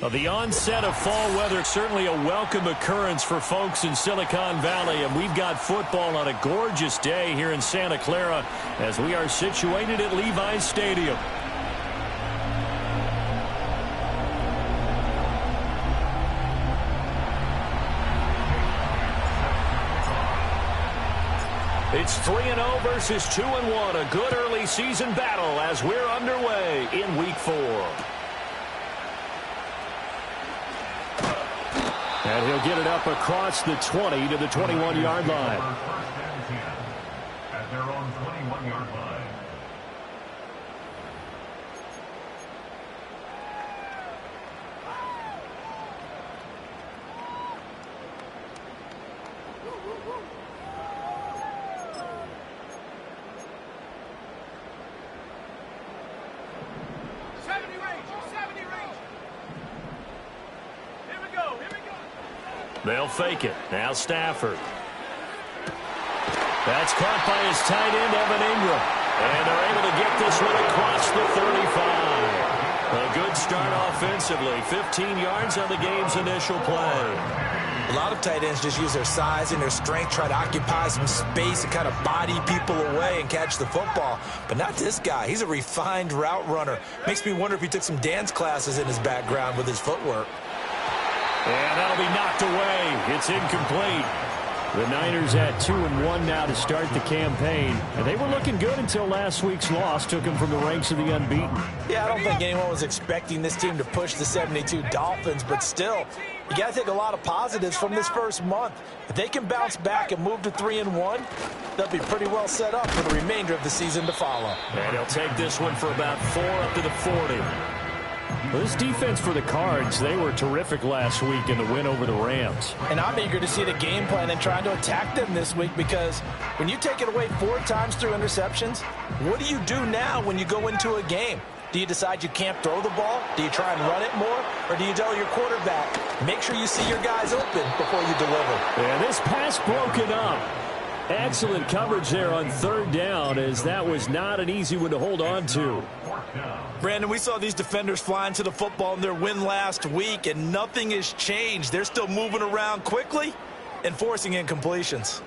Well, the onset of fall weather, certainly a welcome occurrence for folks in Silicon Valley, and we've got football on a gorgeous day here in Santa Clara as we are situated at Levi's Stadium. It's 3-0 versus 2-1, a good early season battle as we're underway in Week 4. And he'll get it up across the 20 to the 21-yard line. At their own 21-yard line. They'll fake it. Now Stafford. That's caught by his tight end, Evan Ingram. And they're able to get this one across the 35. A good start offensively. 15 yards on the game's initial play. A lot of tight ends just use their size and their strength, try to occupy some space and kind of body people away and catch the football. But not this guy. He's a refined route runner. Makes me wonder if he took some dance classes in his background with his footwork. And that'll be knocked away. It's incomplete. The Niners at 2-1 now to start the campaign. And they were looking good until last week's loss took them from the ranks of the unbeaten. Yeah, I don't think anyone was expecting this team to push the 72 Dolphins, but still, you got to take a lot of positives from this first month. If they can bounce back and move to 3-1, they'll be pretty well set up for the remainder of the season to follow. And he'll take this one for about 4 up to the 40. Well, this defense for the Cards, they were terrific last week in the win over the Rams. And I'm eager to see the game plan and trying to attack them this week, because when you take it away 4 times through interceptions, what do you do now when you go into a game? Do you decide you can't throw the ball? Do you try and run it more? Or do you tell your quarterback, make sure you see your guys open before you deliver? And this pass broken up. Excellent coverage there on 3rd down, as that was not an easy one to hold on to. Brandon, we saw these defenders flying to the football in their win last week, and nothing has changed. They're still moving around quickly and forcing incompletions.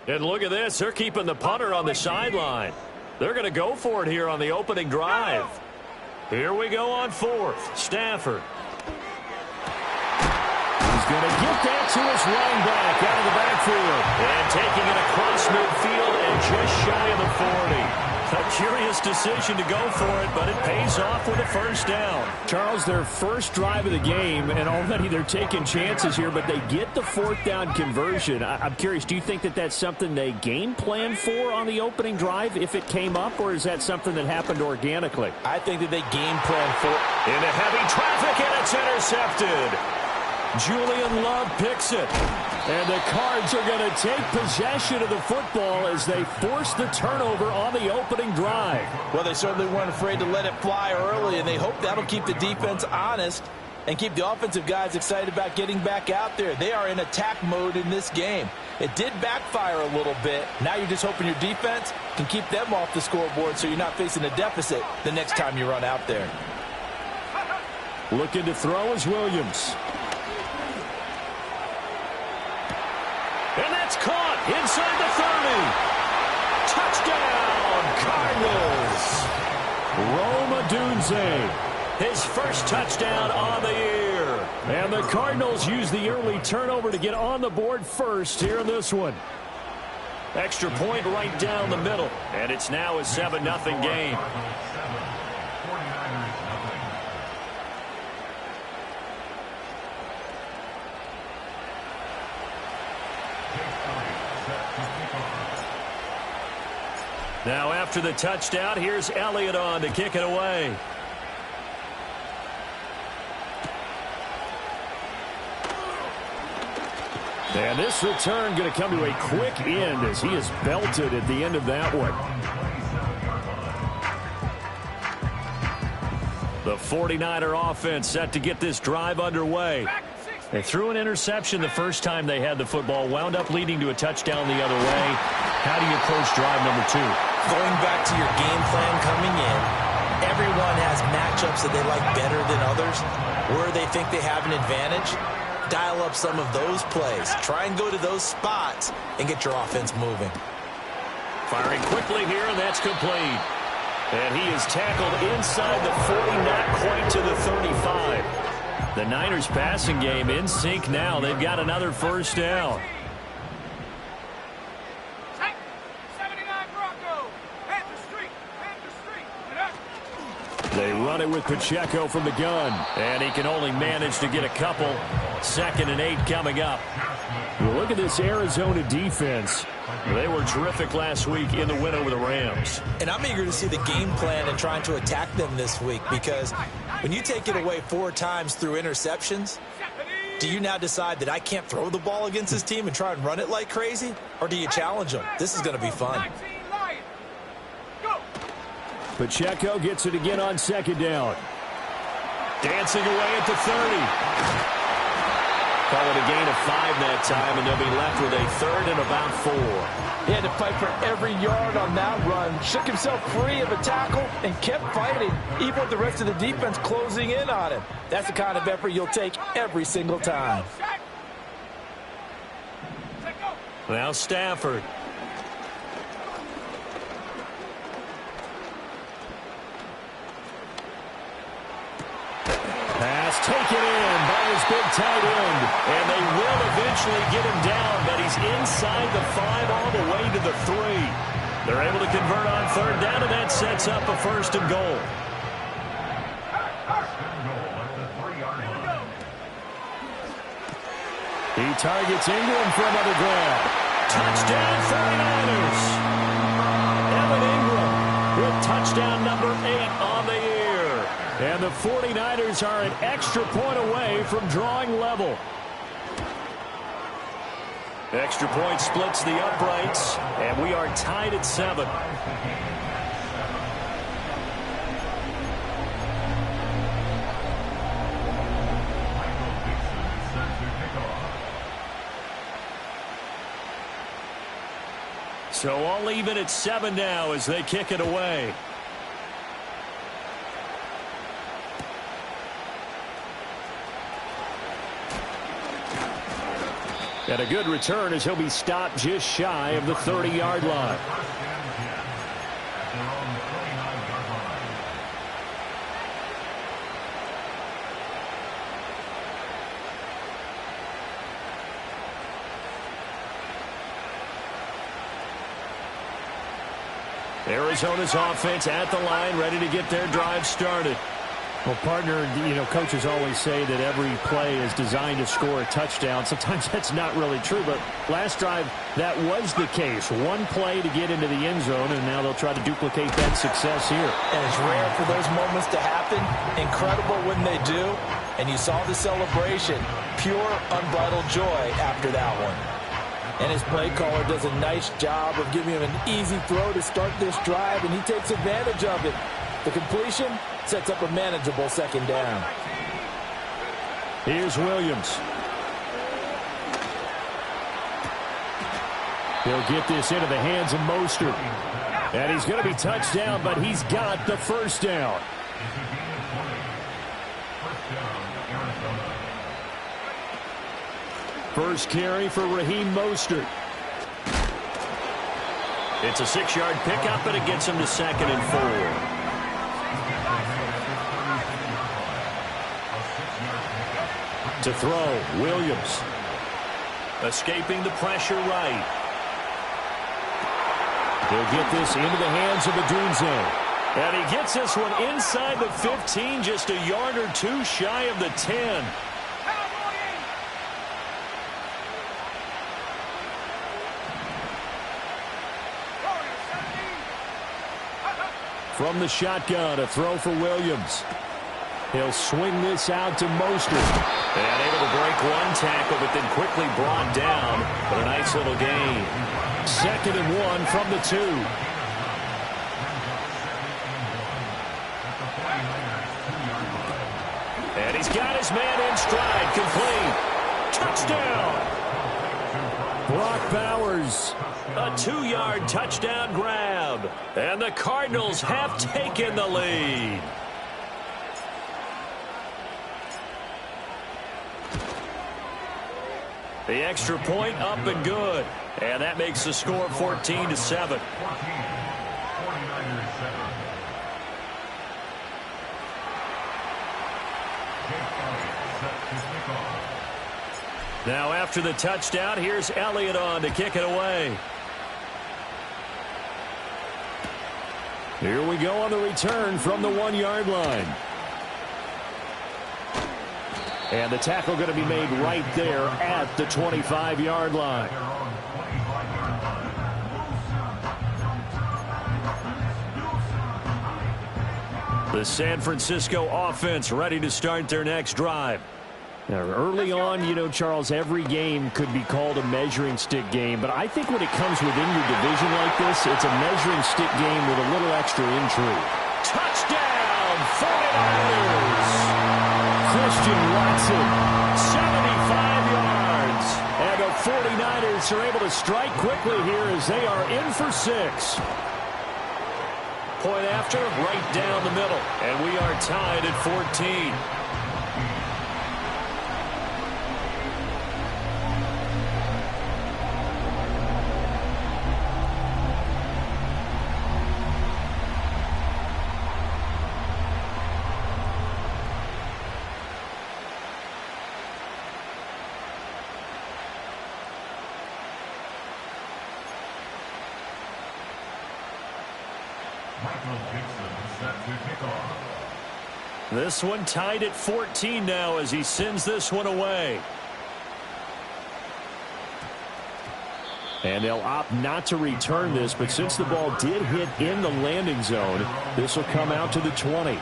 And look at this. They're keeping the punter on the sideline. They're going to go for it here on the opening drive. Here we go on 4th. Stafford. He's going to get that to his running back out of the backfield. And taking it across midfield and just shy of the 40. A curious decision to go for it, but it pays off with a first down. Charles, their first drive of the game, and already they're taking chances here, but they get the 4th down conversion. I'm curious, do you think that that's something they game plan for on the opening drive if it came up, or is that something that happened organically? I think that they game plan for it. Into heavy traffic, and it's intercepted. Julian Love picks it. And the Cards are going to take possession of the football as they force the turnover on the opening drive. Well, they certainly weren't afraid to let it fly early, and they hope that'll keep the defense honest and keep the offensive guys excited about getting back out there. They are in attack mode in this game. It did backfire a little bit. Now you're just hoping your defense can keep them off the scoreboard so you're not facing a deficit the next time you run out there. Looking to throw is Williams. And that's caught inside the 30. Touchdown, Cardinals. Rome Odunze, his first touchdown on the year. And the Cardinals use the early turnover to get on the board first here in this one. Extra point right down the middle. And it's now a 7-0 game. Now after the touchdown, here's Elliott on to kick it away. And this return going to come to a quick end as he is belted at the end of that one. The 49er offense set to get this drive underway. They threw an interception the first time they had the football, wound up leading to a touchdown the other way. How do you approach drive number 2? Going back to your game plan coming in, everyone has matchups that they like better than others, where they think they have an advantage. Dial up some of those plays. Try and go to those spots and get your offense moving. Firing quickly here, and that's complete. And he is tackled inside the 40, not quite to the 35. The Niners passing game in sync now. They've got another first down. They run it with Pacheco from the gun, and he can only manage to get a couple. 2nd and 8 coming up. Well, look at this Arizona defense. They were terrific last week in the win over the Rams. And I'm eager to see the game plan and trying to attack them this week, because when you take it away 4 times through interceptions, do you now decide that I can't throw the ball against this team and try and run it like crazy? Or do you challenge them? This is going to be fun. Pacheco gets it again on 2nd down. Dancing away at the 30. Call it a gain of 5 that time, and they'll be left with a 3rd and about 4. He had to fight for every yard on that run. Shook himself free of a tackle and kept fighting, even with the rest of the defense closing in on him. That's the kind of effort you'll take every single time. Now Stafford. Pass taken in by his big tight end. And they will eventually get him down, but he's inside the 5 all the way to the 3. They're able to convert on 3rd down, and that sets up a 1st and goal. He targets Ingram for another grab. Touchdown 49ers. Evan Ingram with touchdown number 8 on the year. And the 49ers are an extra point away from drawing level. Extra point splits the uprights, and we are tied at 7. So all even at 7 now as they kick it away. And a good return as he'll be stopped just shy of the 30-yard line. Arizona's offense at the line, ready to get their drive started. Well, partner, coaches always say that every play is designed to score a touchdown. Sometimes that's not really true, but last drive, that was the case. One play to get into the end zone, and now they'll try to duplicate that success here. And it's rare for those moments to happen. Incredible when they do. And you saw the celebration. Pure, unbridled joy after that one. And his play caller does a nice job of giving him an easy throw to start this drive, and he takes advantage of it. The completion sets up a manageable 2nd down. Here's Williams. He'll get this into the hands of Mostert. And he's going to be touched down, but he's got the 1st down. First carry for Raheem Mostert. It's a 6-yard pickup, and it gets him to 2nd and 4. To throw, Williams. Escaping the pressure right. He'll get this into the hands of Odunze. And he gets this one inside the 15, just a yard or 2 shy of the 10. From the shotgun, a throw for Williams. He'll swing this out to Mostert. And able to break one tackle, but then quickly brought down. But a nice little gain. 2nd and 1 from the 2. And he's got his man in stride, complete. touchdown. Brock Bowers, a 2-yard touchdown grab. And the Cardinals have taken the lead. The extra point up and good. And that makes the score 14-7. Now after the touchdown, here's Elliott on to kick it away. Here we go on the return from the 1-yard line. And the tackle going to be made right there at the 25-yard line. The San Francisco offense ready to start their next drive. Now, early on, you know, Charles, every game could be called a measuring stick game. But I think when it comes within your division like this, it's a measuring stick game with a little extra intrigue. Touchdown, 49ers! Christian Watson, 75 yards. And the 49ers are able to strike quickly here as they are in for 6. Point after, right down the middle. And we are tied at 14. This one tied at 14 now as he sends this one away. And they'll opt not to return this, but since the ball did hit in the landing zone, this will come out to the 20.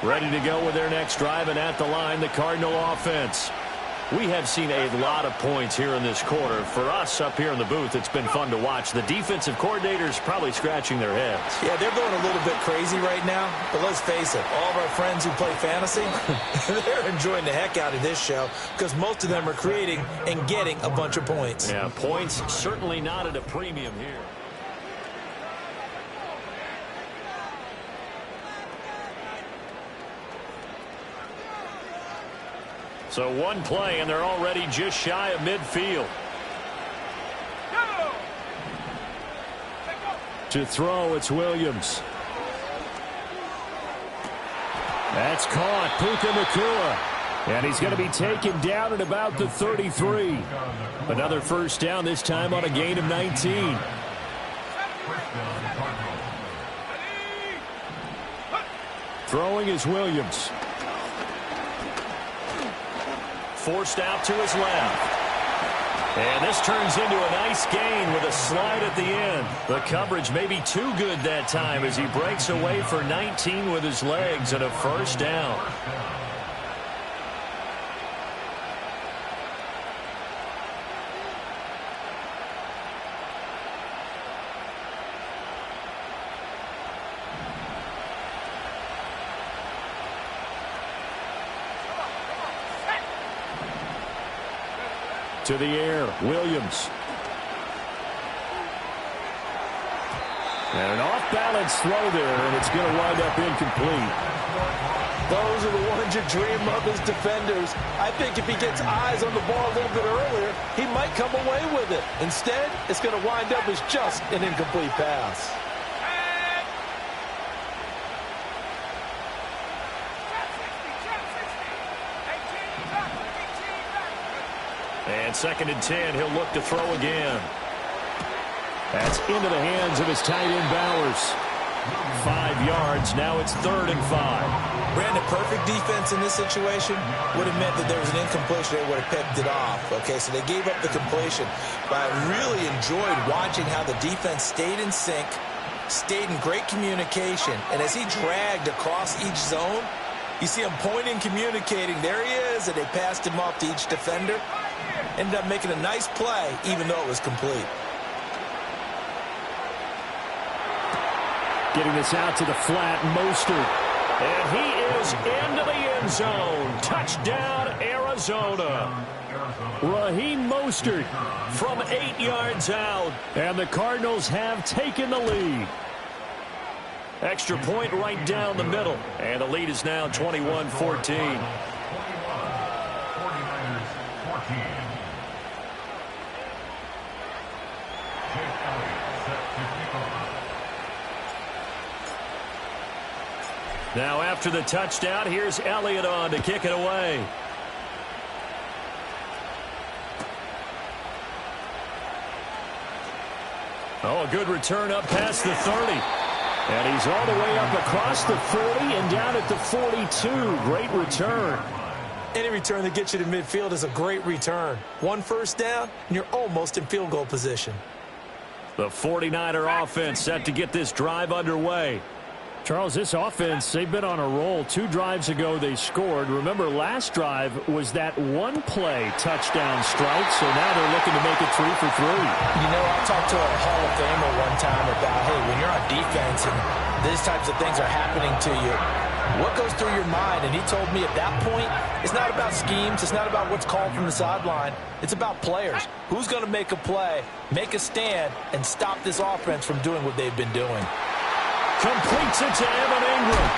Ready to go with their next drive, and at the line, the Cardinal offense. We have seen a lot of points here in this quarter. For us up here in the booth, it's been fun to watch. The defensive coordinators probably scratching their heads. Yeah, they're going a little bit crazy right now. But let's face it, all of our friends who play fantasy, they're enjoying the heck out of this show because most of them are creating and getting a bunch of points. Yeah, points certainly not at a premium here. So one play, and they're already just shy of midfield. To throw, it's Williams. That's caught. Puka Nacua. And he's going to be taken down at about the 33. Another first down, this time on a gain of 19. Throwing is Williams. Forced out to his left. And this turns into a nice gain with a slide at the end. The coverage may be too good that time as he breaks away for 19 with his legs and a first down. To the air, Williams. And an off-balance throw there, and it's going to wind up incomplete. Those are the ones you dream of as defenders. I think if he gets eyes on the ball a little bit earlier, he might come away with it. Instead, it's going to wind up as just an incomplete pass. And 2nd and 10, he'll look to throw again. That's into the hands of his tight end, Bowers. 5 yards, now it's 3rd and 5. Brandon, perfect defense in this situation would have meant that there was an incompletion. They would have picked it off. Okay, so they gave up the completion. But I really enjoyed watching how the defense stayed in sync, stayed in great communication. And as he dragged across each zone, you see him pointing, communicating. There he is, and they passed him off to each defender. Ended up making a nice play, even though it was complete. Getting this out to the flat, Mostert. And he goes into the end zone. Touchdown, Arizona. Raheem Mostert From 8 yards out. and the Cardinals have taken the lead. Extra point right down the middle. And the lead is now 21-14. Now after the touchdown, here's Elliott on to kick it away. Oh, a good return up past the 30. And he's all the way up across the 40 and down at the 42. Great return. Any return that gets you to midfield is a great return. One first down, and you're almost in field goal position. The 49er offense set to get this drive underway. Charles, this offense, they've been on a roll. 2 drives ago they scored. Remember, last drive was that one-play touchdown strike, so now they're looking to make it 3 for 3. You know, I talked to a Hall of Famer one time about, hey, when you're on defense and these types of things are happening to you, what goes through your mind? And he told me at that point, it's not about schemes. It's not about what's called from the sideline. It's about players. Who's going to make a play, make a stand, and stop this offense from doing what they've been doing? Completes it to Evan Ingram.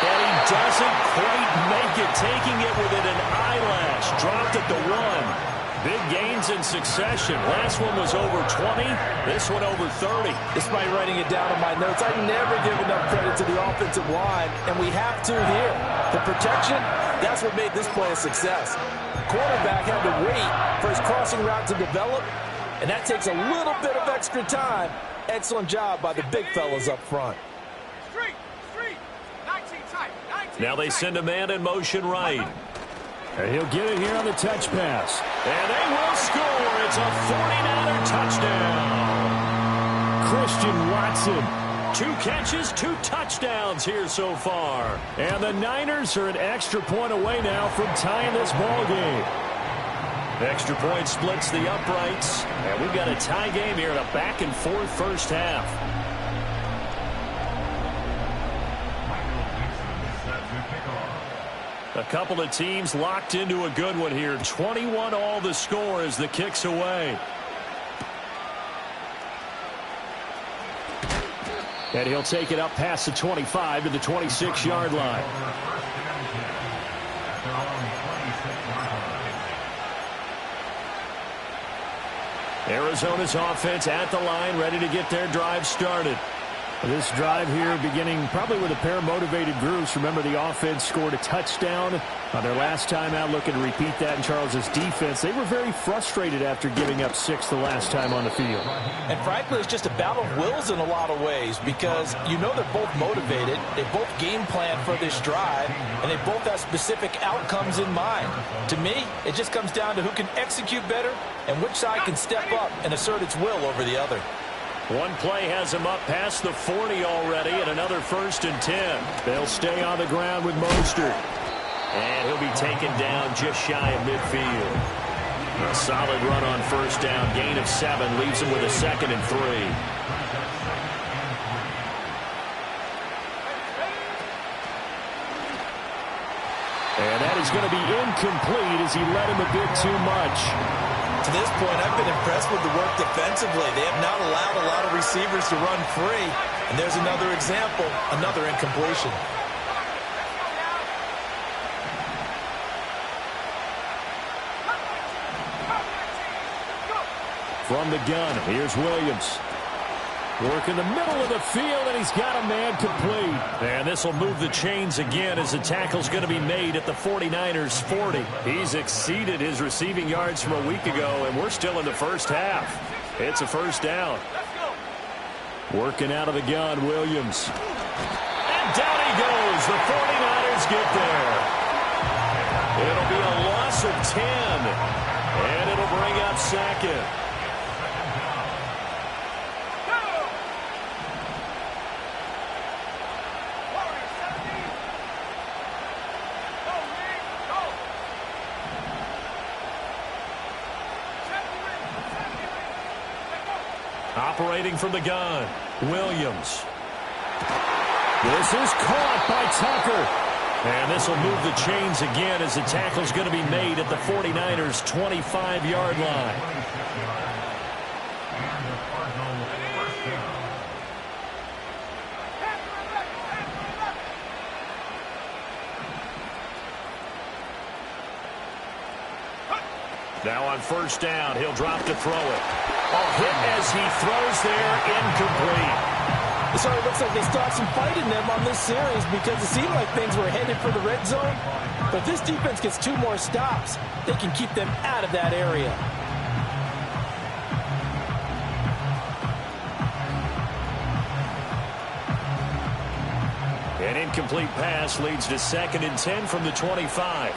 And he doesn't quite make it, taking it within an eyelash. Dropped at the 1. Big gains in succession. Last one was over 20. This one over 30. Despite writing it down in my notes, I never give enough credit to the offensive line, and we have to here. The protection, that's what made this play a success. Quarterback had to wait for his crossing route to develop, and that takes a little bit of extra time. Excellent job by the big fellas up front. Now they send a man in motion right. And he'll get it here on the touch pass. And they will score. It's a 49er touchdown. Christian Watson. 2 catches, 2 touchdowns here so far. And the Niners are an extra point away now from tying this ball game. Extra point splits the uprights. And we've got a tie game here in a back-and-forth first half. A couple of teams locked into a good one here. 21 all the score as the kick's away. And he'll take it up past the 25 to the 26-yard line. Arizona's offense at the line, ready to get their drive started. This drive here beginning probably with a pair of motivated groups. Remember, the offense scored a touchdown on their last time out, looking to repeat that in Charles's defense. They were very frustrated after giving up 6 the last time on the field. And frankly, it's just a battle of wills in a lot of ways because you know they're both motivated. They both game plan for this drive, and they both have specific outcomes in mind. To me, it just comes down to who can execute better and which side can step up and assert its will over the other. One play has him up past the 40 already, and another 1st and 10. They'll stay on the ground with Mostert. And he'll be taken down just shy of midfield. A solid run on first down. Gain of 7 leaves him with a 2nd and 3. And that is going to be incomplete as he led him a bit too much. To this point, I've been impressed with the work defensively. They have not allowed a lot of receivers to run free. And there's another example, another incompletion. From the gun, here's Williams. Work in the middle of the field, and he's got a man complete. And this will move the chains again as the tackle's going to be made at the 49ers 40. He's exceeded his receiving yards from a week ago, and we're still in the first half. It's a first down. Working out of the gun, Williams. And down he goes. The 49ers get there. It'll be a loss of 10, and it'll bring up 2nd. Operating from the gun, Williams. This is caught by Tucker. And this will move the chains again as the tackle's going to be made at the 49ers' 25-yard line. Now on first down, he'll drop to throw it. Hit as he throws there, incomplete. It sort of looks like they start some fight in them on this series because it seemed like things were headed for the red zone. But if this defense gets 2 more stops, they can keep them out of that area. An incomplete pass leads to 2nd and 10 from the 25.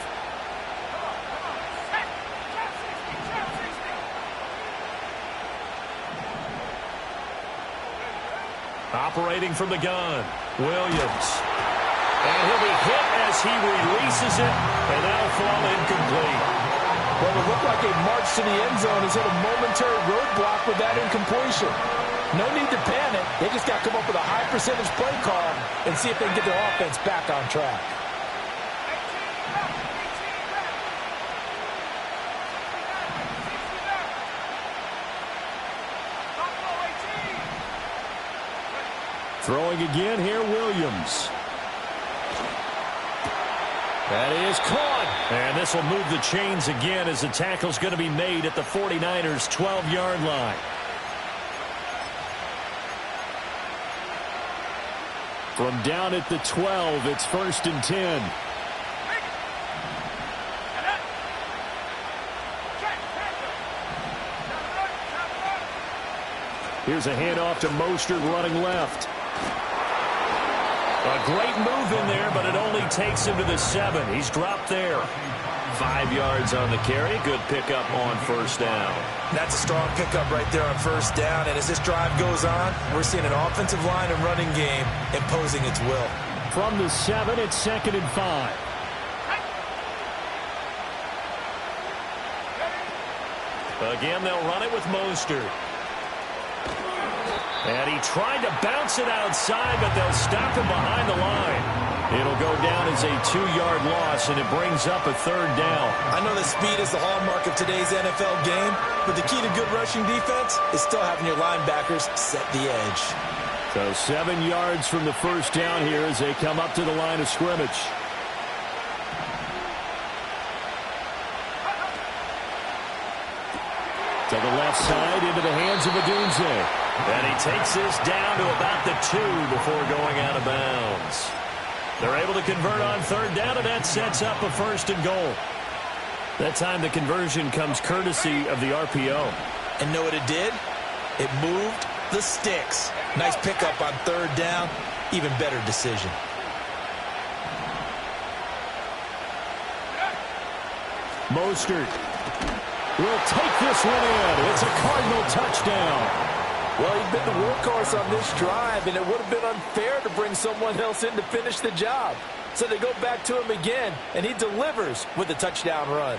Operating from the gun, Williams. And he'll be hit as he releases it, and that'll fall incomplete. Well, it looked like a march to the end zone has hit a momentary roadblock with that incompletion. No need to panic. They just got to come up with a high percentage play call and see if they can get their offense back on track. Throwing again here, Williams. That is caught. And this will move the chains again as the tackle's going to be made at the 49ers' 12-yard line. From down at the 12, it's 1st and 10. Here's a handoff to Mostert running left. A great move in there, but it only takes him to the 7. He's dropped there. 5 yards on the carry. Good pickup on first down. That's a strong pickup right there on first down. And as this drive goes on, we're seeing an offensive line and running game imposing its will. From the 7, it's 2nd and 5. Again, they'll run it with Mostert. And he tried to bounce it outside, but they'll stop him behind the line. It'll go down as a 2-yard loss, and it brings up a 3rd down. I know that speed is the hallmark of today's NFL game, but the key to good rushing defense is still having your linebackers set the edge. So 7 yards from the first down here as they come up to the line of scrimmage. To the left side, into the hands of Adunze. And he takes this down to about the 2 before going out of bounds. They're able to convert on 3rd down, and that sets up a 1st and goal. That time the conversion comes courtesy of the RPO. And know what it did? It moved the sticks. Nice pickup on 3rd down. Even better decision. Mostert will take this one in. It's a Cardinal touchdown. Well, he's been the workhorse on this drive, and it would have been unfair to bring someone else in to finish the job. So they go back to him again, and he delivers with a touchdown run.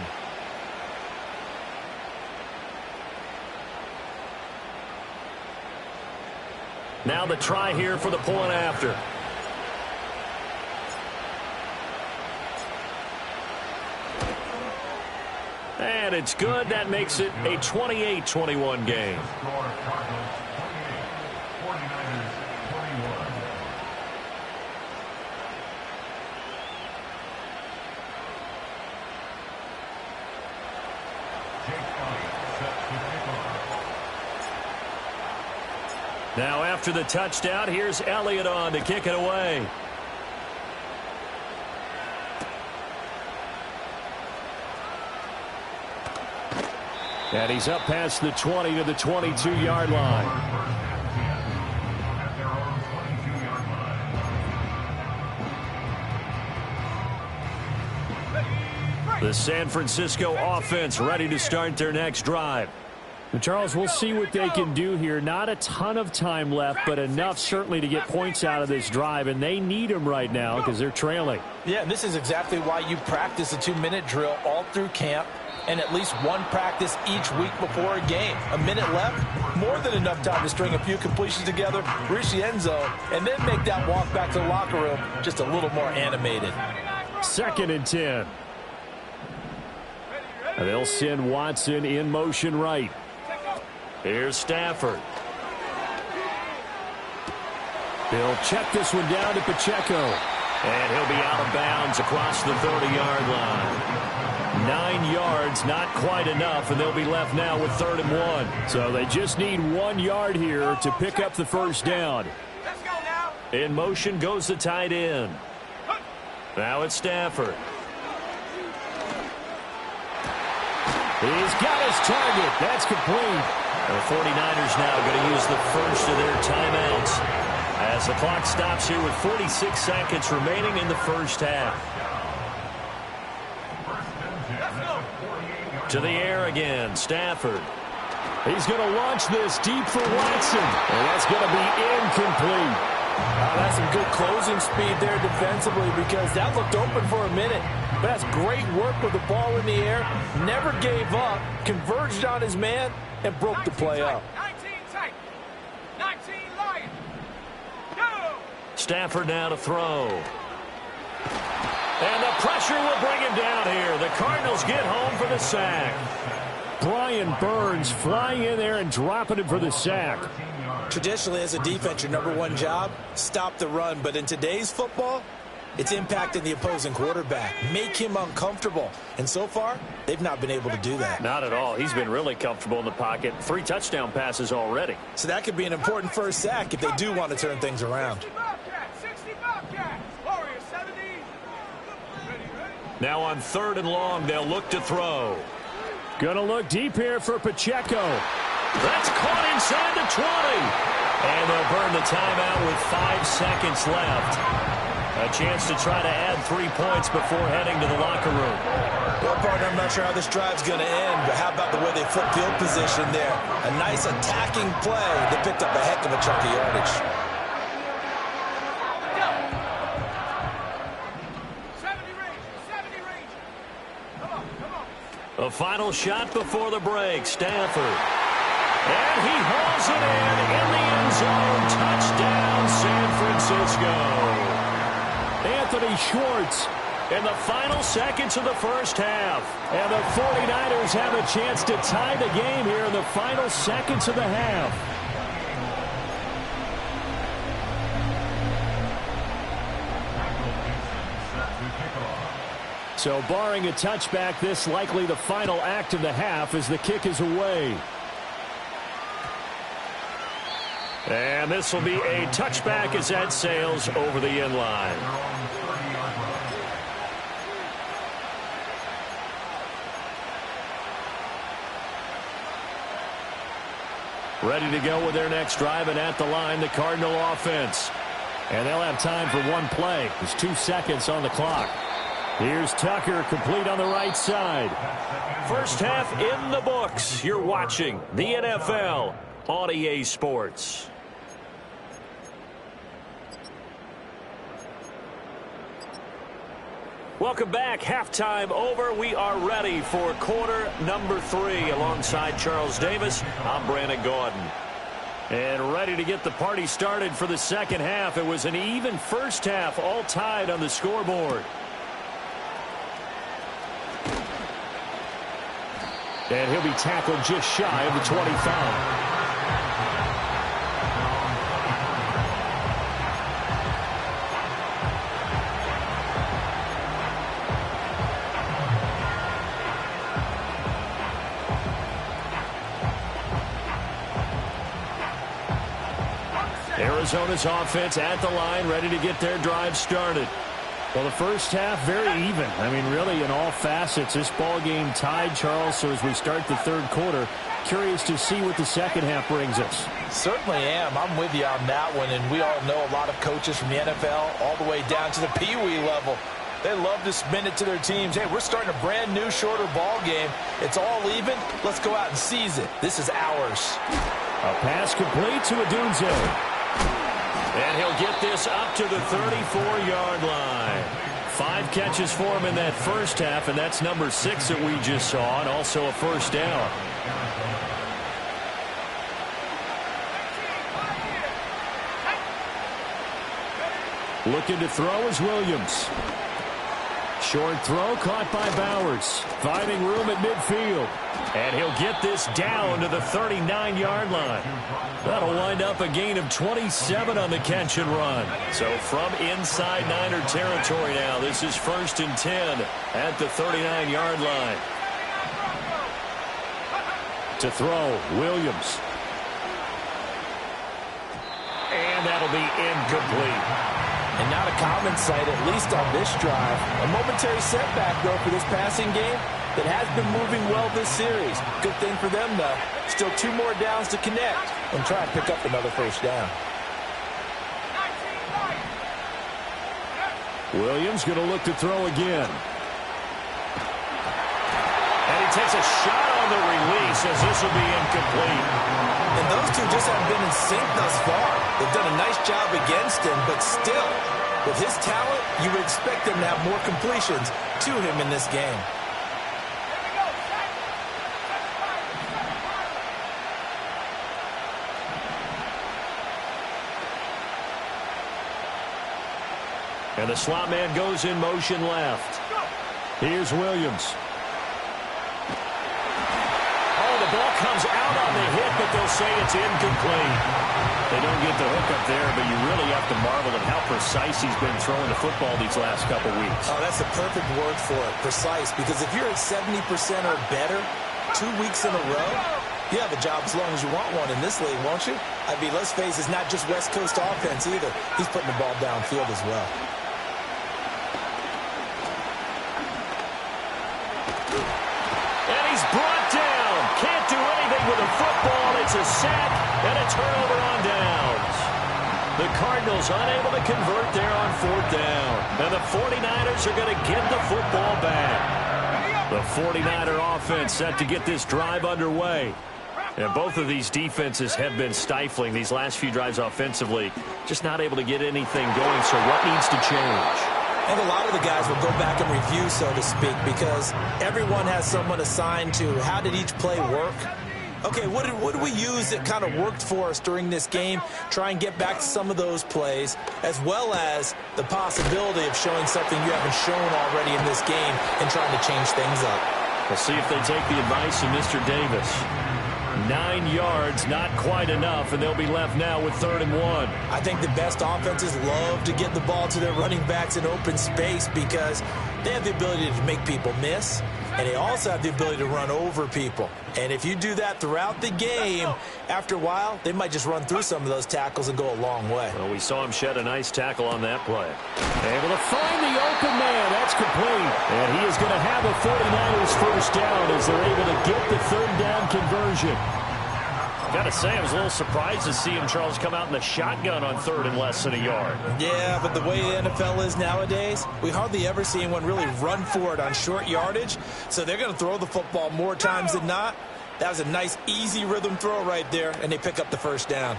Now the try here for the point after. And it's good. That makes it a 28-21 game. Now after the touchdown, here's Elliott on to kick it away. And he's up past the 20 to the 22-yard line. The San Francisco offense ready to start their next drive. Well, Charles, we'll see what they can do here. Not a ton of time left, but enough certainly to get points out of this drive, and they need them right now because they're trailing. Yeah, and this is exactly why you practice a 2-minute drill all through camp and at least one practice each week before a game. A minute left, more than enough time to string a few completions together, reach the end zone, and then make that walk back to the locker room just a little more animated. 2nd and 10. And they'll send Watson in motion right. Here's Stafford. They'll check this one down to Pacheco. And he'll be out of bounds across the 30-yard line. 9 yards, not quite enough, and they'll be left now with 3rd and 1. So they just need 1 yard here to pick up the first down. Let's go now. In motion goes the tight end. Now it's Stafford. He's got his target. That's complete. The 49ers now going to use the first of their timeouts as the clock stops here with 46 seconds remaining in the first half. To the air again, Stafford. He's going to launch this deep for Watson. And that's going to be incomplete. That's some good closing speed there defensively because that looked open for a minute. But that's great work with the ball in the air. Never gave up, converged on his man, and broke the play up. 19 tight. 19 lion. Go! Stafford now to throw. And the pressure will bring him down here. The Cardinals get home for the sack. Brian Burns flying in there and dropping him for the sack. Traditionally, as a defense, your #1 job, stop the run. But in today's football, it's impacting the opposing quarterback. Make him uncomfortable. And so far, they've not been able to do that. Not at all. He's been really comfortable in the pocket. 3 touchdown passes already. So that could be an important first sack if they do want to turn things around. 60 Bobcats. Warriors 70. Ready. Now on 3rd and long, they'll look to throw. Gonna look deep here for Pacheco. That's caught inside the 20. And they'll burn the timeout with 5 seconds left. A chance to try to add 3 points before heading to the locker room. Well, partner, I'm not sure how this drive's going to end, but how about the way they flip field position there? A nice attacking play. They picked up a heck of a chunk of yardage. 70 range. Come on. A final shot before the break. Stafford. And he hauls it in the end zone. Touchdown, San Francisco. Anthony Schwartz in the final seconds of the first half. And the 49ers have a chance to tie the game here in the final seconds of the half. So barring a touchback, this likely the final act of the half as the kick is away. And this will be a touchback as that sails over the end line. Ready to go with their next drive, and at the line, the Cardinal offense. And they'll have time for 1 play. There's 2 seconds on the clock. Here's Tucker, complete on the right side. First half in the books. You're watching the NFL on EA Sports. Welcome back. Halftime over. We are ready for quarter number 3. Alongside Charles Davis, I'm Brandon Gordon. And ready to get the party started for the second half. It was an even first half, all tied on the scoreboard. And he'll be tackled just shy of the 25. Arizona's offense at the line, ready to get their drive started. Well, the first half, very even. I mean, really, in all facets, this ball game tied, Charles. So as we start the third quarter, curious to see what the second half brings us. Certainly am. I'm with you on that one. And we all know a lot of coaches from the NFL all the way down to the Pee-wee level. They love to spin it to their teams. Hey, we're starting a brand new, shorter ball game. It's all even. Let's go out and seize it. This is ours. A pass complete to Adunze. And he'll get this up to the 34-yard line. 5 catches for him in that first half, and that's number 6 that we just saw, and also a first down. Looking to throw is Williams. Short throw caught by Bowers. Finding room at midfield. And he'll get this down to the 39-yard line. That'll wind up a gain of 27 on the catch and run. So from inside Niner territory now, this is 1st and 10 at the 39-yard line. To throw, Williams. And that'll be incomplete. And not a common sight, at least on this drive. A momentary setback, though, for this passing game that has been moving well this series. Good thing for them, though. Still 2 more downs to connect and try and pick up another first down. Williams going to look to throw again. And he takes a shot on the release as this will be incomplete. And those two just haven't been in sync thus far. They've done a nice job against him, but still, with his talent, you would expect them to have more completions to him in this game. And the slot man goes in motion left. Here's Williams. The ball comes out on the hit, but they'll say it's incomplete. They don't get the hook up there, but you really have to marvel at how precise he's been throwing the football these last couple weeks. Oh, that's a perfect word for it, precise, because if you're at 70% or better 2 weeks in a row, you have a job as long as you want one in this league, won't you? I mean, let's face it, it's not just West Coast offense either. He's putting the ball downfield as well. And he's brought down. Can't do anything with a football. It's a sack and a turnover on downs. The Cardinals unable to convert there on 4th down. And the 49ers are going to get the football back. The 49er offense set to get this drive underway. And both of these defenses have been stifling these last few drives offensively. Just not able to get anything going. So what needs to change? I think a lot of the guys will go back and review, so to speak, because everyone has someone assigned to how did each play work. Okay, what did we use that kind of worked for us during this game? Try and get back to some of those plays, as well as the possibility of showing something you haven't shown already in this game and trying to change things up. We'll see if they take the advice of Mr. Davis. 9 yards, not quite enough, and they'll be left now with 3rd and 1. I think the best offenses love to get the ball to their running backs in open space because they have the ability to make people miss, and they also have the ability to run over people. And if you do that throughout the game, after a while, they might just run through some of those tackles and go a long way. Well, we saw him shed a nice tackle on that play. Able to find the open man. That's complete. And he is going to have a 49ers first down as they're able to get the 3rd down conversion. Got to say, I was a little surprised to see him, Charles, come out in the shotgun on 3rd and less than a yard. Yeah, but the way the NFL is nowadays, we hardly ever see anyone really run for it on short yardage. So they're going to throw the football more times than not. That was a nice, easy rhythm throw right there, and they pick up the first down.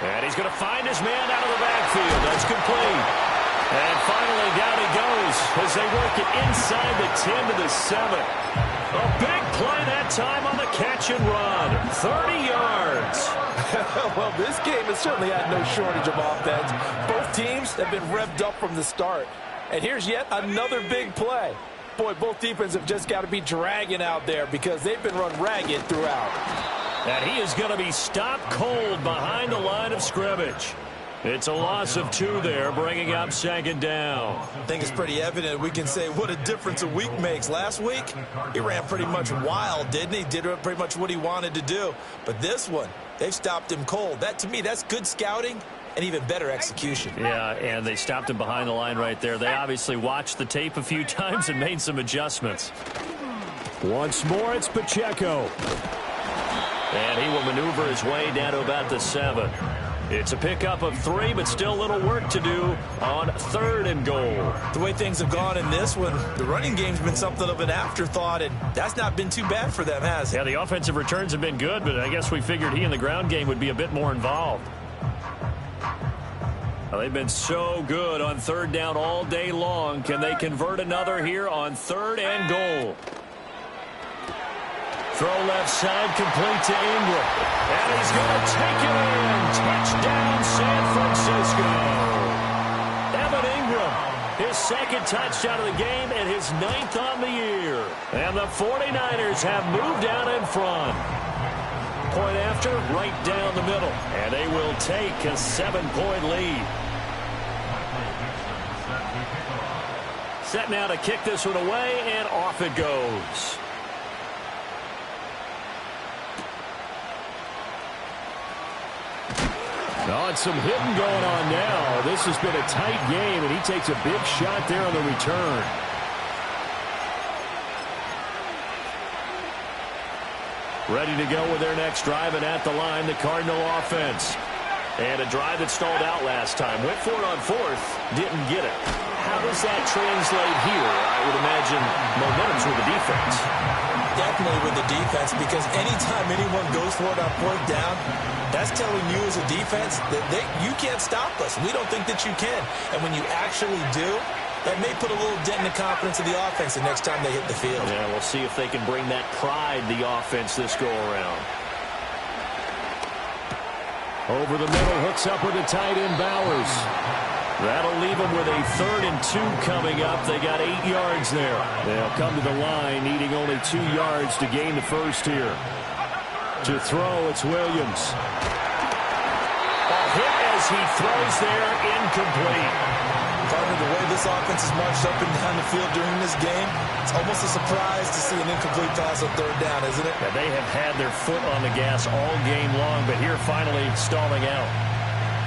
And he's going to find his man out of the backfield. That's complete. And finally, down he goes as they work it inside the 10 to the 7. A big play that time on the catch and run. 30 yards. Well, this game has certainly had no shortage of offense. Both teams have been revved up from the start. And here's yet another big play. Boy, both defenses have just got to be dragging out there because they've been run ragged throughout. And he is going to be stopped cold behind the line of scrimmage. It's a loss of 2 there, bringing up 2nd down. I think it's pretty evident. We can say what a difference a week makes. Last week, he ran pretty much wild, didn't he? Did pretty much what he wanted to do. But this one, they've stopped him cold. That, to me, that's good scouting and even better execution. Yeah, and they stopped him behind the line right there. They obviously watched the tape a few times and made some adjustments. Once more, it's Pacheco. And he will maneuver his way down to about the 7. It's a pickup of 3, but still a little work to do on 3rd and goal. The way things have gone in this one, the running game's been something of an afterthought, and that's not been too bad for them, has it? Yeah, the offensive returns have been good, but I guess we figured he in the ground game would be a bit more involved. Well, they've been so good on 3rd down all day long. Can they convert another here on 3rd and goal? Throw left side, complete to Ingram. And he's going to take it in. Touchdown, San Francisco. Evan Ingram, his second touchdown of the game and his 9th on the year. And the 49ers have moved out in front. Point after, right down the middle. And they will take a 7-point lead. Set now to kick this one away, and off it goes. Oh, and some hitting going on now. This has been a tight game, and he takes a big shot there on the return. Ready to go with their next drive, and at the line, the Cardinal offense. And a drive that stalled out last time. Went for it on 4th, didn't get it. How does that translate here? I would imagine momentum's with the defense. Definitely with the defense, because anytime anyone goes for it on 4th down, that's telling you as a defense that you can't stop us. We don't think that you can. And when you actually do, that may put a little dent in the confidence of the offense the next time they hit the field. Yeah, we'll see if they can bring that pride, the offense, this go-around. Over the middle, hooks up with the tight end, Bowers. That'll leave them with a 3rd and 2 coming up. They got 8 yards there. They'll come to the line, needing only 2 yards to gain the first here. To throw, it's Williams. A hit as he throws there, incomplete. Partner, the way this offense has marched up and down the field during this game, it's almost a surprise to see an incomplete pass on 3rd down, isn't it? Yeah, they have had their foot on the gas all game long, but here finally stalling out.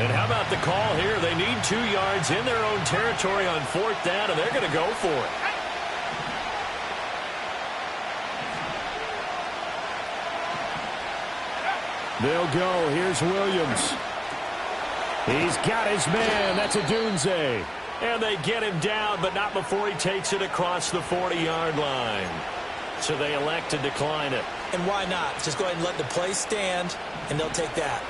And how about the call here? They need 2 yards in their own territory on 4th down, and they're going to go for it. They'll go. Here's Williams. He's got his man. That's Odunze. And they get him down, but not before he takes it across the 40-yard line. So they elect to decline it. And why not? Just go ahead and let the play stand, and they'll take that.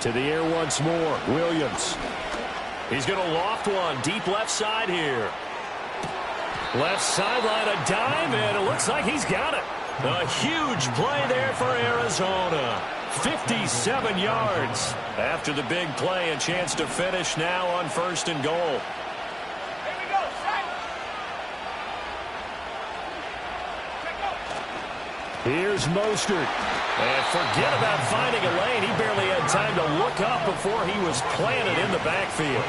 To the air once more. Williams. He's going to loft one deep left side here. Left sideline, a dime, and it looks like he's got it. A huge play there for Arizona. 57 yards. After the big play, a chance to finish now on 1st and goal. Here we go, Here's Mostert. And forget about finding a lane. He barely had time to look up before he was planted in the backfield.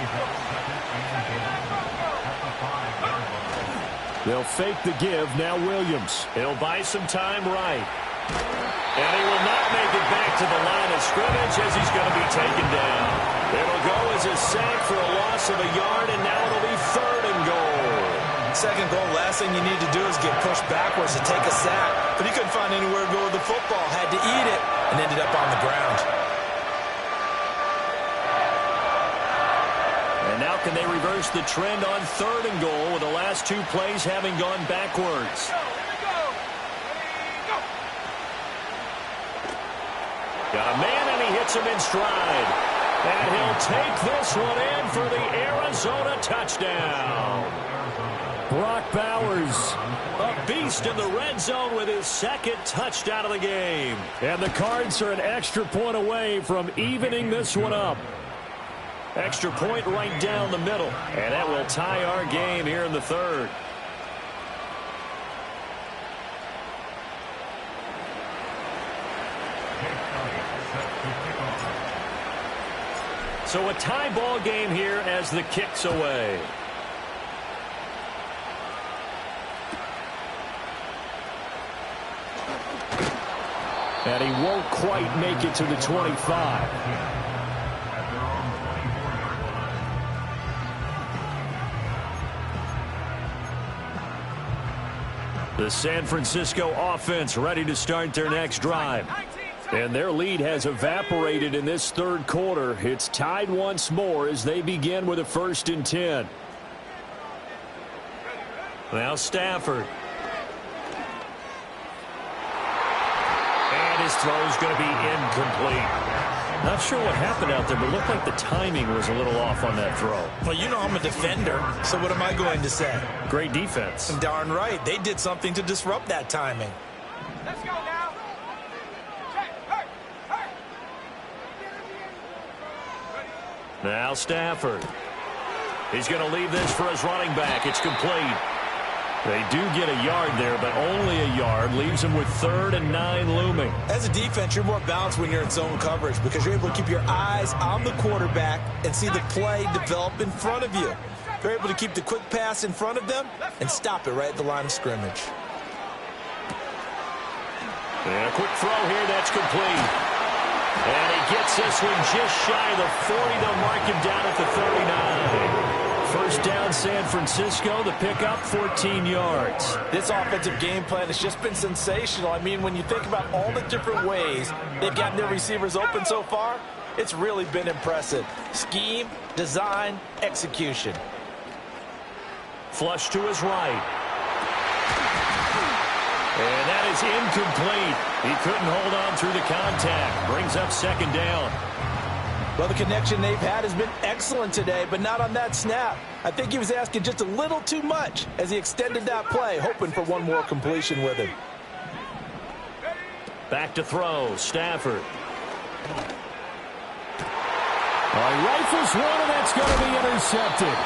They'll fake the give. Now Williams. He'll buy some time right. And he will not make it back to the line of scrimmage as he's going to be taken down. It'll go as a sack for a loss of a yard, and now it'll be 3rd and goal. 2nd goal, last thing you need to do is get pushed backwards to take a sack. But he couldn't find anywhere to go with the football. Had to eat it and ended up on the ground. And now can they reverse the trend on 3rd and goal with the last 2 plays having gone backwards? Got a man, and he hits him in stride. And he'll take this one in for the Arizona touchdown. Brock Bowers. A beast in the red zone with his 2nd touchdown of the game. And the Cards are an extra point away from evening this one up. Extra point right down the middle. And that will tie our game here in the 3rd. So a tie ball game here as the kick's away. And he won't quite make it to the 25. The San Francisco offense ready to start their next drive. And their lead has evaporated in this 3rd quarter. It's tied once more as they begin with a 1st and 10. Now Stafford. And his throw is going to be incomplete. Not sure what happened out there, but it looked like the timing was a little off on that throw. Well, you know I'm a defender, so what am I going to say? Great defense. Darn right. They did something to disrupt that timing. Let's go now. Check. Hurt. Now Stafford. He's going to leave this for his running back. It's complete. They do get a yard there, but only a yard. Leaves them with 3rd and 9 looming. As a defense, you're more balanced when you're in zone coverage because you're able to keep your eyes on the quarterback and see the play develop in front of you. You're able to keep the quick pass in front of them and stop it right at the line of scrimmage. And a quick throw here, that's complete. And he gets this one just shy of the 40. They'll mark him down at the 39. First down, San Francisco. The pickup, 14 yards. This offensive game plan has just been sensational. I mean, when you think about all the different ways they've gotten their receivers open so far, it's really been impressive. Scheme, design, execution. Flush to his right. And that is incomplete. He couldn't hold on through the contact. Brings up 2nd down. Well, the connection they've had has been excellent today, but not on that snap. I think he was asking just a little too much as he extended that play, hoping for one more completion with him. Back to throw, Stafford. Rifles one, and that's going to be intercepted.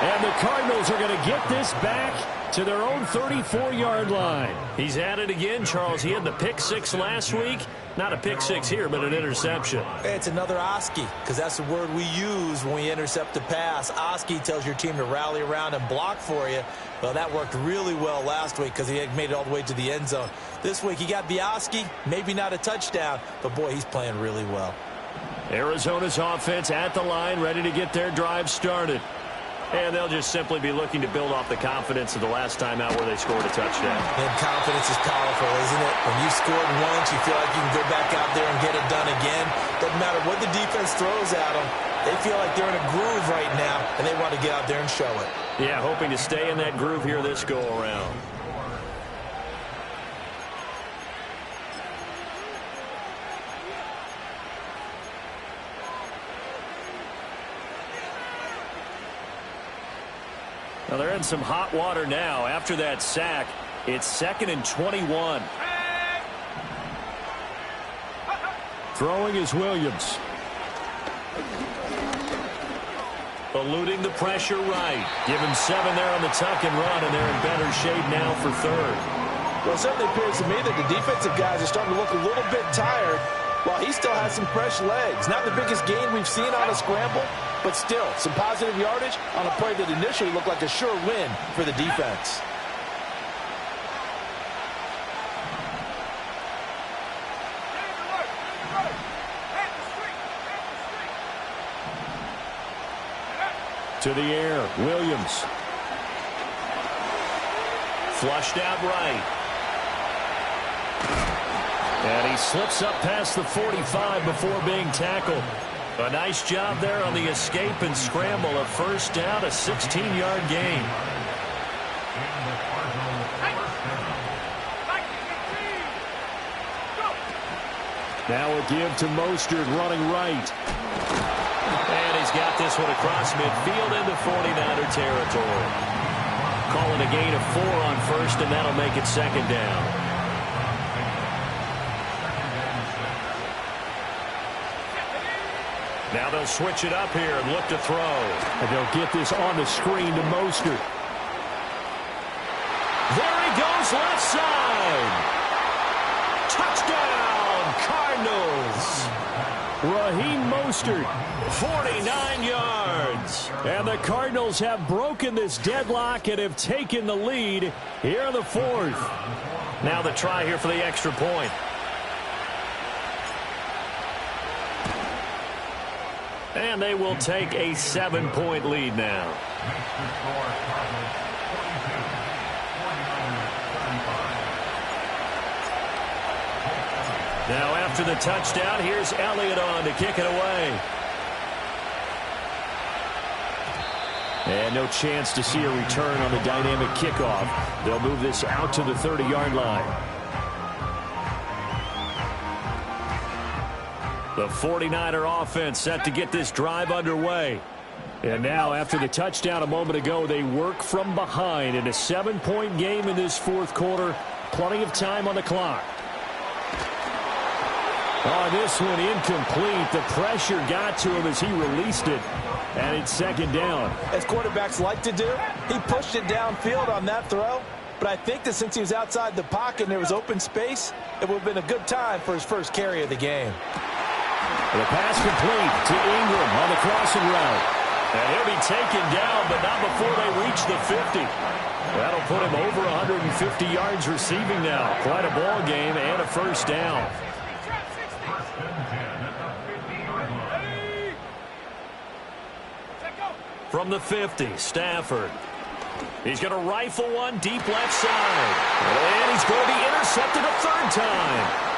And the Cardinals are going to get this back to their own 34-yard line. He's at it again, Charles. He had the pick 6 last week. Not a pick 6 here, but an interception. It's another Oski, because that's the word we use when we intercept a pass. Oski tells your team to rally around and block for you. Well, that worked really well last week because he had made it all the way to the end zone. This week, he got the Oski, maybe not a touchdown, but boy, he's playing really well. Arizona's offense at the line, ready to get their drive started. And they'll just simply be looking to build off the confidence of the last time out where they scored a touchdown. And confidence is powerful, isn't it? When you scored once, you feel like you can go back out there and get it done again. Doesn't matter what the defense throws at them. They feel like they're in a groove right now, and they want to get out there and show it. Yeah, hoping to stay in that groove here this go-around. Now they're in some hot water now. After that sack, it's 2nd and 21. Throwing is Williams. Eluding the pressure right. Give him 7 there on the tuck and run, and they're in better shape now for 3rd. Well, it certainly appears to me that the defensive guys are starting to look a little bit tired while he still has some fresh legs. Not the biggest gain we've seen on a scramble, but still some positive yardage on a play that initially looked like a sure win for the defense. To the air, Williams. Flushed out right. And he slips up past the 45 before being tackled. A nice job there on the escape and scramble. A first down, a 16-yard gain. Now a give to Mostert running right. And he's got this one across midfield into 49er territory. Calling a gain of 4 on first, and that'll make it 2nd down. Now they'll switch it up here and look to throw. And they'll get this on the screen to Mostert. There he goes, left side. Touchdown, Cardinals. Raheem Mostert. 49 yards. And the Cardinals have broken this deadlock and have taken the lead here in the 4th. Now the try here for the extra point. And they will take a 7-point lead now. Now after the touchdown, here's Elliott on to kick it away. And no chance to see a return on the dynamic kickoff. They'll move this out to the 30-yard line. The 49er offense set to get this drive underway. And now, after the touchdown a moment ago, they work from behind in a 7-point game in this fourth quarter. Plenty of time on the clock. Oh, this one incomplete. The pressure got to him as he released it. And it's second down. As quarterbacks like to do, he pushed it downfield on that throw. But I think that since he was outside the pocket and there was open space, it would have been a good time for his first carry of the game. The pass complete to Ingram on the crossing route. And he'll be taken down, but not before they reach the 50. That'll put him over 150 yards receiving now. Quite a ball game and a first down. From the 50, Stafford. He's going to rifle one deep left side. And he's going to be intercepted a third time.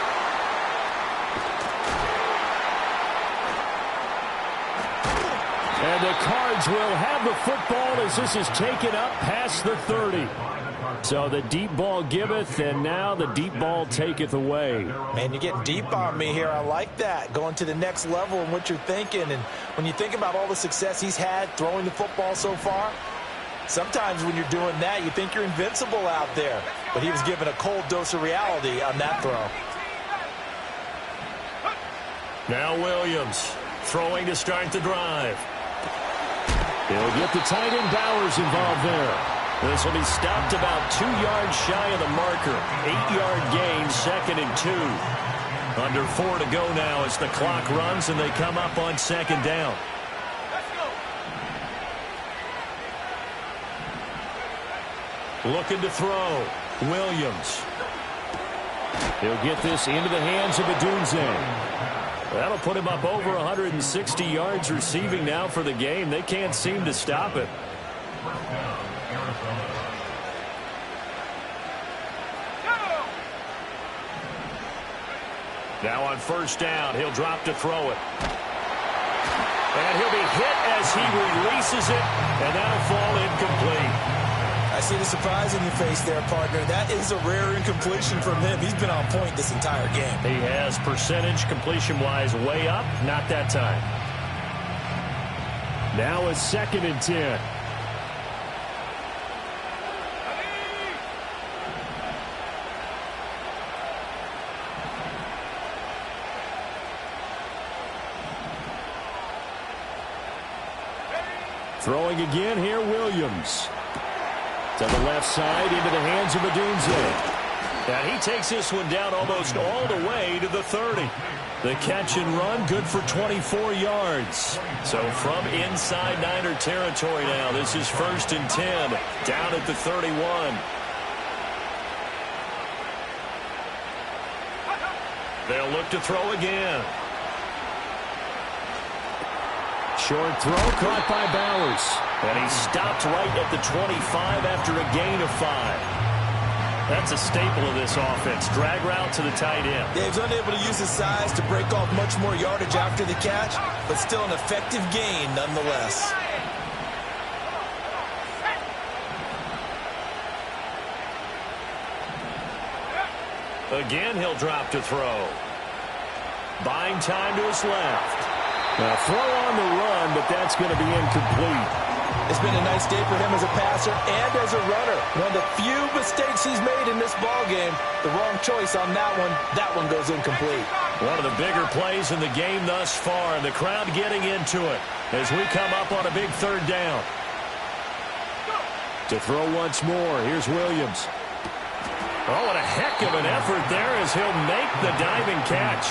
And the Cards will have the football as this is taken up past the 30. So the deep ball giveth, and now the deep ball taketh away. Man, you're getting deep on me here. I like that. Going to the next level in what you're thinking. And when you think about all the success he's had throwing the football so far, sometimes when you're doing that, you think you're invincible out there. But he was given a cold dose of reality on that throw. Now Williams throwing to start the drive. He'll get the tight end Bowers involved there. This will be stopped about 2 yards shy of the marker. 8-yard gain, 2nd and 2. Under 4 to go now as the clock runs and they come up on second down. Looking to throw. Williams. He'll get this into the hands of Adunze. That'll put him up over 160 yards receiving now for the game. They can't seem to stop it. Now on first down, he'll drop to throw it. And he'll be hit as he releases it, and that'll fall incomplete. I see the surprise in your face there, partner. That is a rare incompletion from him. He's been on point this entire game. He has percentage completion-wise way up. Not that time. Now a 2nd and 10. Throwing again here, Williams. To the left side, into the hands of Adunze. And he takes this one down almost all the way to the 30. The catch and run, good for 24 yards. So from inside Niner territory now, this is 1st and 10, down at the 31. They'll look to throw again. Short throw caught by Bowers. And he stopped right at the 25 after a gain of 5. That's a staple of this offense. Drag route to the tight end. Yeah, he's unable to use his size to break off much more yardage after the catch, but still an effective gain nonetheless. Again, he'll drop to throw. Buying time to his left. Now throw on the run, but that's going to be incomplete. It's been a nice day for him as a passer and as a runner. One of the few mistakes he's made in this ballgame. The wrong choice on that one. That one goes incomplete. One of the bigger plays in the game thus far, and the crowd getting into it as we come up on a big third down. To throw once more, here's Williams. Oh, what a heck of an effort there as he'll make the diving catch.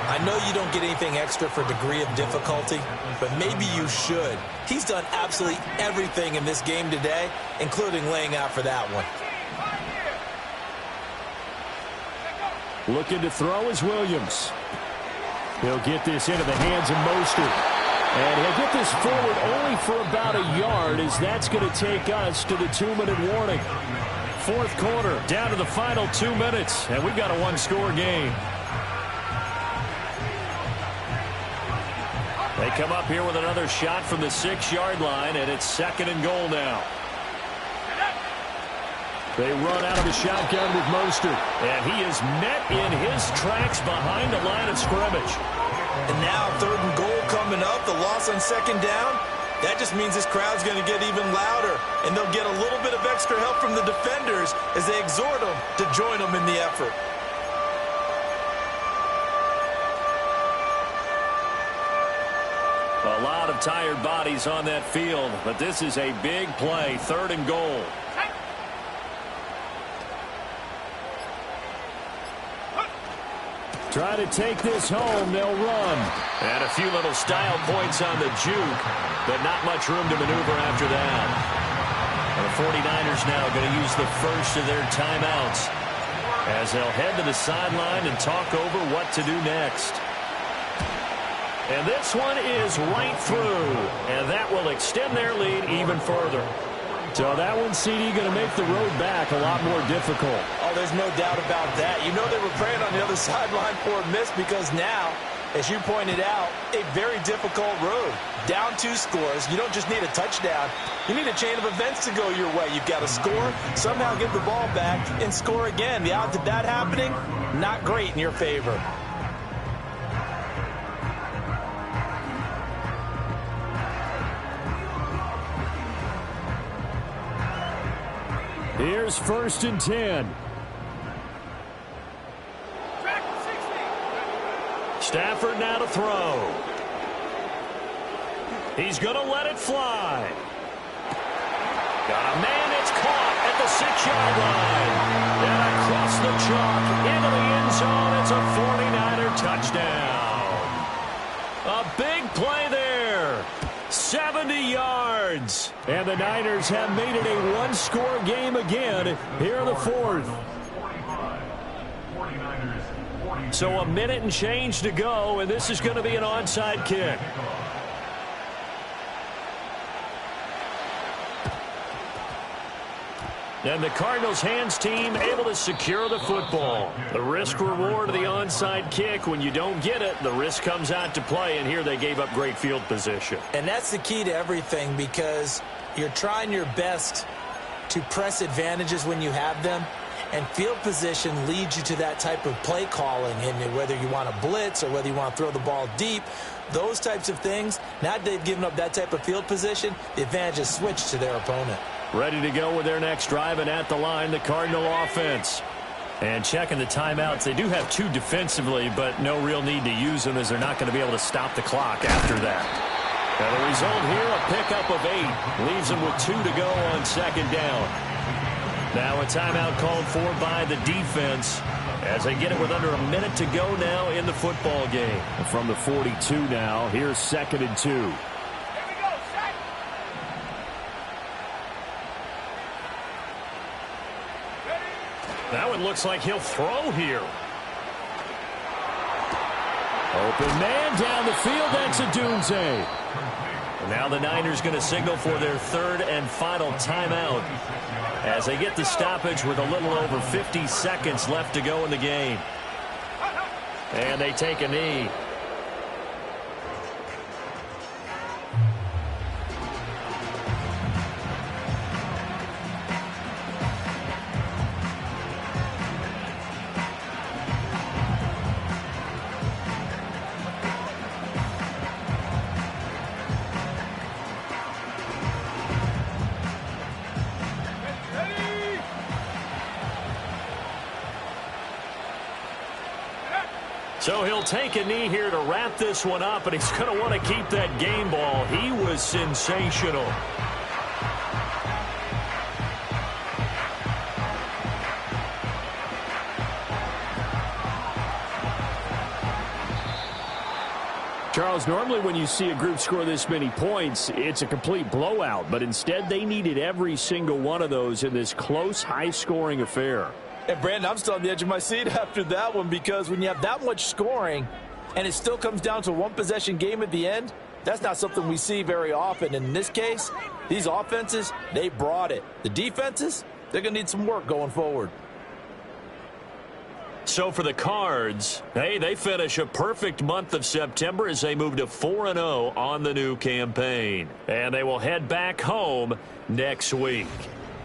I know you don't get anything extra for degree of difficulty, but maybe you should. He's done absolutely everything in this game today, including laying out for that one. Looking to throw is Williams. He'll get this into the hands of Mostert. And he'll get this forward only for about a yard, as that's going to take us to the 2-minute warning. Fourth quarter, down to the final 2 minutes, and we've got a one-score game. They come up here with another shot from the 6-yard line, and it's 2nd and goal now. They run out of the shotgun with Mostert, and he is met in his tracks behind the line of scrimmage. And now 3rd and goal coming up, the loss on 2nd down. That just means this crowd's going to get even louder, and they'll get a little bit of extra help from the defenders as they exhort them to join them in the effort. A lot of tired bodies on that field, but this is a big play, 3rd and goal. Try to take this home, they'll run. And a few little style points on the juke, but not much room to maneuver after that. And the 49ers now going to use the first of their timeouts as they'll head to the sideline and talk over what to do next. And this one is right through, and that will extend their lead even further. So that one, CD, going to make the road back a lot more difficult. Oh, there's no doubt about that. You know they were praying on the other sideline for a miss because now, as you pointed out, a very difficult road. Down 2 scores. You don't just need a touchdown. You need a chain of events to go your way. You've got to score, somehow get the ball back, and score again. The odds of that happening, not great in your favor. Here's 1st and 10. Stafford now to throw. He's going to let it fly. Got a man, it's caught at the 6-yard line. And across the chalk into the end zone. It's a 49er touchdown. A big play there. 70 yards. And the Niners have made it a one-score game again here in the 4th. So a minute and change to go, and this is going to be an onside kick. And the Cardinals hands team able to secure the football. The risk reward of the onside kick. When you don't get it, the risk comes out to play, and here they gave up great field position. And that's the key to everything, because you're trying your best to press advantages when you have them, and field position leads you to that type of play calling. And whether you want to blitz or whether you want to throw the ball deep, those types of things, now that they've given up that type of field position, the advantage is switched to their opponent. Ready to go with their next drive, and at the line, the Cardinal offense. And checking the timeouts, they do have 2 defensively, but no real need to use them as they're not going to be able to stop the clock after that. And the result here, a pickup of 8. Leaves them with 2 to go on 2nd down. Now a timeout called for by the defense as they get it with under a minute to go now in the football game. And from the 42 now, here's 2nd and 2. That one looks like he'll throw here. Open man down the field. That's Adunze. And now the Niners going to signal for their 3rd and final timeout as they get the stoppage with a little over 50 seconds left to go in the game. And they take a knee. So he'll take a knee here to wrap this one up, and he's going to want to keep that game ball. He was sensational. Charles, normally when you see a group score this many points, it's a complete blowout, but instead they needed every single one of those in this close, high-scoring affair. And, Brandon, I'm still on the edge of my seat after that one, because when you have that much scoring and it still comes down to a one-possession game at the end, that's not something we see very often. And in this case, these offenses, they brought it. The defenses, they're going to need some work going forward. So for the Cards, hey, they finish a perfect month of September as they move to 4-0 on the new campaign. And they will head back home next week.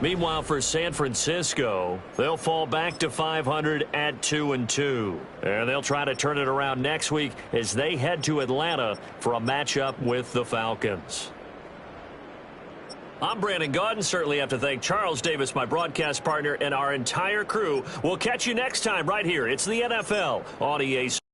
Meanwhile, for San Francisco, they'll fall back to 500 at 2-2. And they'll try to turn it around next week as they head to Atlanta for a matchup with the Falcons. I'm Brandon Gaudin. Certainly have to thank Charles Davis, my broadcast partner, and our entire crew. We'll catch you next time right here. It's the NFL on EA Sports.